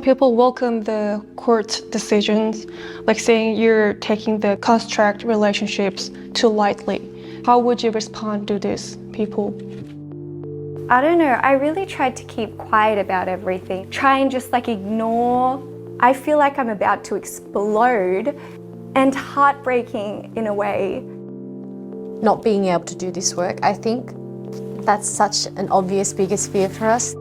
People welcome the court decisions, like saying you're taking the construct relationships too lightly. How would you respond to these people? I don't know, I really tried to keep quiet about everything. Try and just ignore. I feel like I'm about to explode, and heartbreaking in a way. Not being able to do this work, I think that's such an obvious biggest fear for us.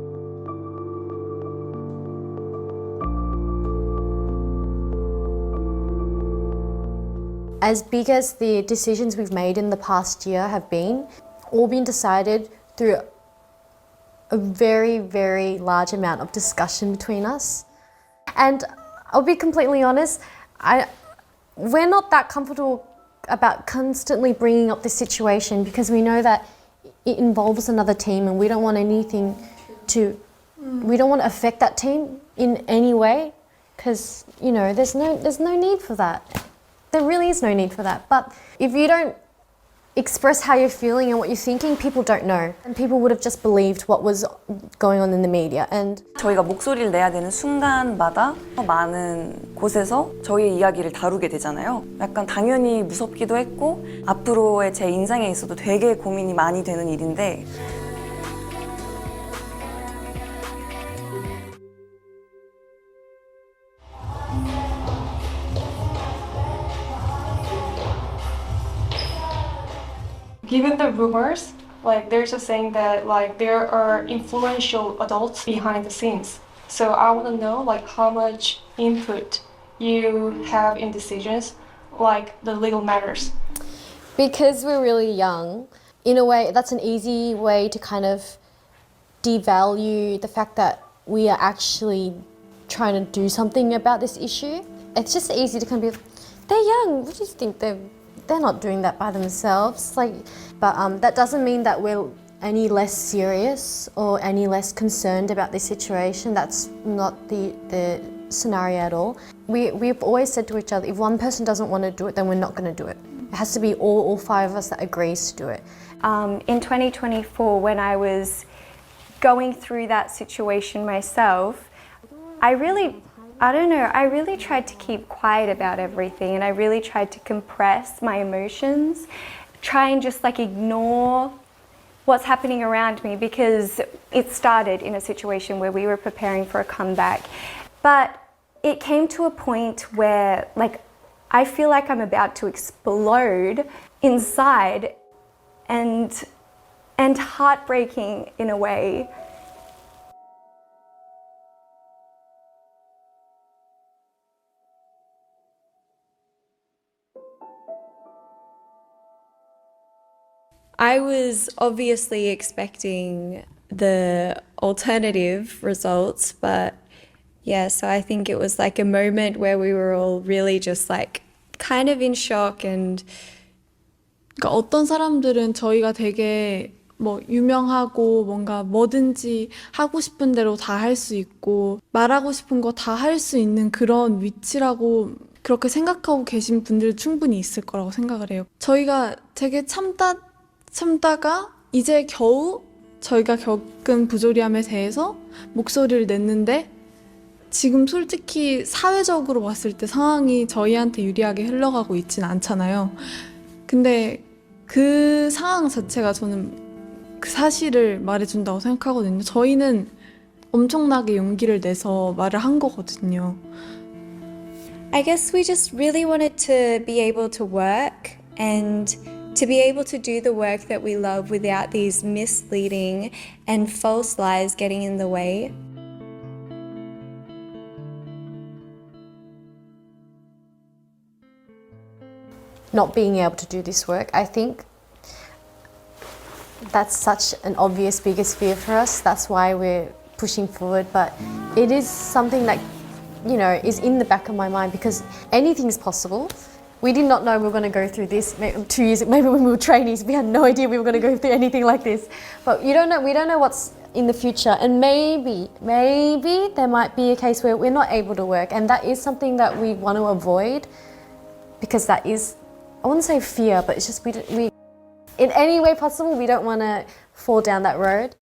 As big as the decisions we've made in the past year have been, all been decided through a very, very large amount of discussion between us. And I'll be completely honest, we're not that comfortable about constantly bringing up this situation because we know that it involves another team and we don't want we don't want to affect that team in any way because, there's no need for that. There really is no need for that. But if you don't express how you're feeling and what you're thinking, people don't know. And people would have just believed what was going on in the media. And 저희가 목소리를 내야 되는 순간마다 많은 곳에서 저희의 이야기를 다루게 되잖아요. 약간 당연히 무섭기도 했고 앞으로의 제 인생에 있어도 되게 고민이 많이 되는 일인데 Given the rumors, there's a saying that there are influential adults behind the scenes. So I want to know how much input you have in decisions, the legal matters. because we're really young, in a way, that's an easy way to kind of devalue the fact that we are actually trying to do something about this issue. It's just easy to kind of be, they're young, what do you think? They're not doing that by themselves. But that doesn't mean that we're any less serious or any less concerned about this situation. That's not the scenario at all. We've always said to each other, if one person doesn't want to do it, then we're not going to do it. It has to be all five of us that agrees to do it. In 2024, when I was going through that situation myself, I really tried to keep quiet about everything, and I really tried to compress my emotions, try and just ignore what's happening around me, because it started in a situation where we were preparing for a comeback. But it came to a point where I feel like I'm about to explode inside, and heartbreaking in a way. I was obviously expecting the alternative results, but yeah, so I think it was a moment where we were all really just kind of in shock. And 그러니까 어떤 사람들은 저희가 되게 유명하고 뭔가 뭐든지 하고 싶은 대로 다 할 수 있고 말하고 싶은 거 다 할 수 있는 그런 위치라고 그렇게 생각하고 계신 분들 충분히 있을 거라고 생각을 해요. 저희가 되게 참다가 이제 겨우 저희가 겪은 부조리함에 대해서 목소리를 냈는데 지금 솔직히 사회적으로 봤을 때 상황이 저희한테 유리하게 흘러가고 있진 않잖아요. 근데 그 상황 자체가 저는 그 사실을 말해준다고 생각하거든요. 저희는 엄청나게 용기를 내서 말을 한 거거든요. I guess we just really wanted to be able to work and to be able to do the work that we love without these misleading and false lies getting in the way. Not being able to do this work, I think that's such an obvious biggest fear for us. That's why we're pushing forward. But it is something that, is in the back of my mind because anything's possible. We did not know we were going to go through this 2 years ago. Maybe when we were trainees, we had no idea we were going to go through anything like this. But we don't know what's in the future. And maybe there might be a case where we're not able to work. And that is something that we want to avoid because that is, I wouldn't say fear, but it's just we in any way possible, we don't want to fall down that road.